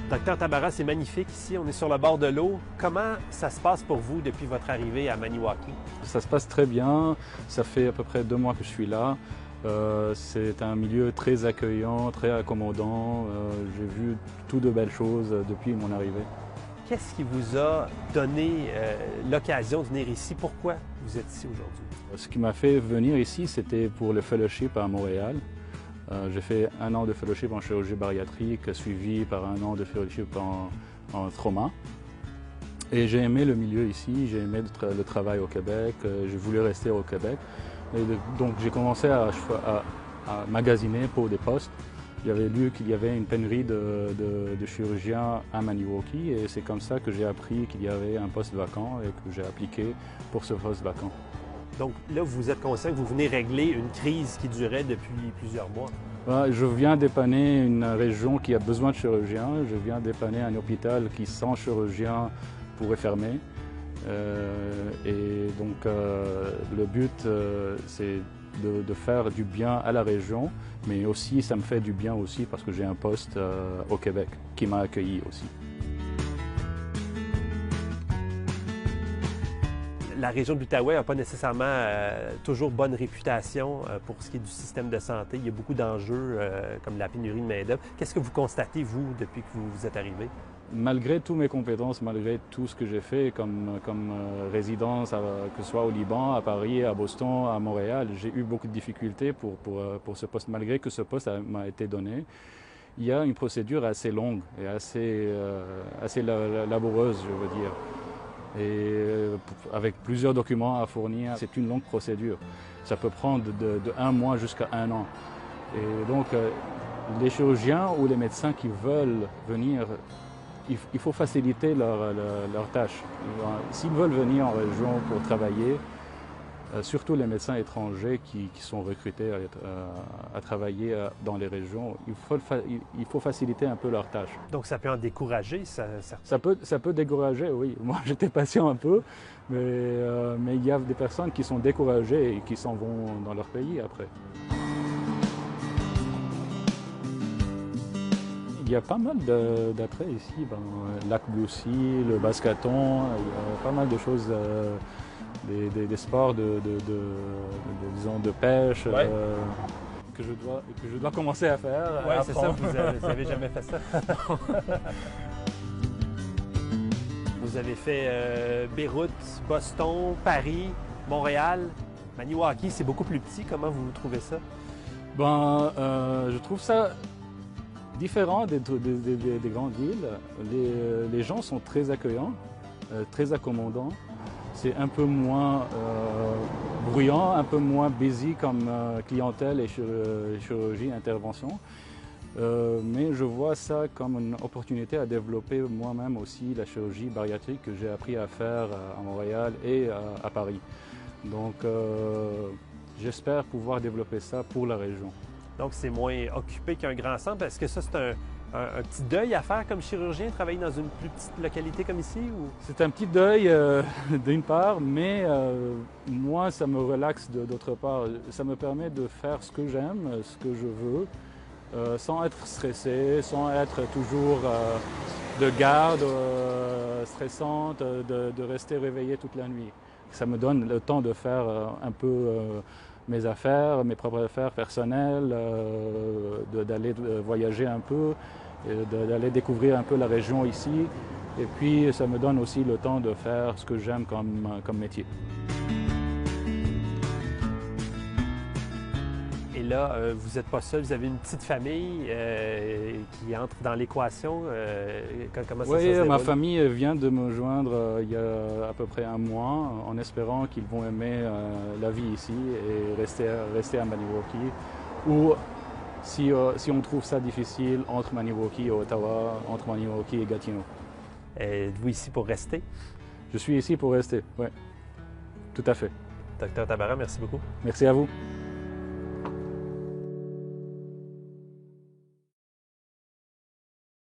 Docteur Tabarra, c'est magnifique ici, on est sur le bord de l'eau. Comment ça se passe pour vous depuis votre arrivée à Maniwaki? Ça se passe très bien, ça fait à peu près 2 mois que je suis là. C'est un milieu très accueillant, très accommodant. J'ai vu tout de belles choses depuis mon arrivée. Qu'est-ce qui vous a donné l'occasion de venir ici? Pourquoi vous êtes ici aujourd'hui? Ce qui m'a fait venir ici, c'était pour le fellowship à Montréal. J'ai fait 1 an de fellowship en chirurgie bariatrique, suivi par 1 an de fellowship en trauma. Et j'ai aimé le milieu ici, j'ai aimé le travail au Québec, j'ai voulu rester au Québec. Et donc j'ai commencé à magasiner pour des postes. J'avais lu qu'il y avait une pénurie de chirurgiens à Maniwaki et c'est comme ça que j'ai appris qu'il y avait un poste vacant et que j'ai appliqué pour ce poste vacant. Donc là, vous êtes conscient que vous venez régler une crise qui durait depuis plusieurs mois. Je viens dépanner une région qui a besoin de chirurgiens, je viens dépanner un hôpital qui, sans chirurgiens, pourrait fermer. Et donc le but, c'est de faire du bien à la région, mais aussi ça me fait du bien aussi parce que j'ai un poste au Québec qui m'a accueilli aussi. La région de l'Outaouais n'a pas nécessairement toujours bonne réputation pour ce qui est du système de santé. Il y a beaucoup d'enjeux comme la pénurie de main-d'œuvre. Qu'est-ce que vous constatez, vous, depuis que vous êtes arrivé? Malgré toutes mes compétences, malgré tout ce que j'ai fait comme résidence, que ce soit au Liban, à Paris, à Boston, à Montréal, j'ai eu beaucoup de difficultés pour ce poste. Malgré que ce poste m'a été donné, il y a une procédure assez longue et assez laboureuse, je veux dire. Et avec plusieurs documents à fournir, c'est une longue procédure. Ça peut prendre de 1 mois jusqu'à 1 an. Et donc, les chirurgiens ou les médecins qui veulent venir, il faut faciliter leur tâche. S'ils veulent venir en région pour travailler, surtout les médecins étrangers qui sont recrutés à travailler dans les régions, il faut faciliter un peu leur tâche. Donc ça peut en décourager, ça peut décourager, oui. Moi j'étais patient un peu, mais il y a des personnes qui sont découragées et qui s'en vont dans leur pays après. Il y a pas mal d'attraits ici, lac Boussy, le Basse-Caton, il y a pas mal de choses. Des sports disons, de pêche ouais. que je dois commencer à faire. Oui, c'est ça, vous avez jamais fait ça. Vous avez fait Beyrouth, Boston, Paris, Montréal. Maniwaki, c'est beaucoup plus petit. Comment vous trouvez ça? Je trouve ça différent des grandes villes. Les gens sont très accueillants, très accommodants. C'est un peu moins bruyant, un peu moins busy comme clientèle et chirurgie, intervention. Mais je vois ça comme une opportunité à développer moi-même aussi la chirurgie bariatrique que j'ai appris à faire à Montréal et à Paris. Donc j'espère pouvoir développer ça pour la région. Donc c'est moins occupé qu'un grand centre. Est-ce que ça c'est un petit deuil à faire comme chirurgien, travailler dans une plus petite localité comme ici? Ou... C'est un petit deuil d'une part, mais moi ça me relaxe d'autre part. Ça me permet de faire ce que j'aime, ce que je veux, sans être stressé, sans être toujours de garde stressante, de rester réveillé toute la nuit. Ça me donne le temps de faire un peu mes affaires, mes propres affaires personnelles, d'aller voyager un peu, d'aller découvrir un peu la région ici. Et puis ça me donne aussi le temps de faire ce que j'aime comme métier. Et là, vous n'êtes pas seul, vous avez une petite famille qui entre dans l'équation. Comment ça se déroule? Oui, ma famille vient de me joindre il y a à peu près 1 mois, en espérant qu'ils vont aimer la vie ici et rester à Maniwaki. Ou si on trouve ça difficile, entre Maniwaki et Ottawa, entre Maniwaki et Gatineau. Êtes-vous ici pour rester? Je suis ici pour rester, oui, tout à fait. Docteur Tabarra, merci beaucoup. Merci à vous.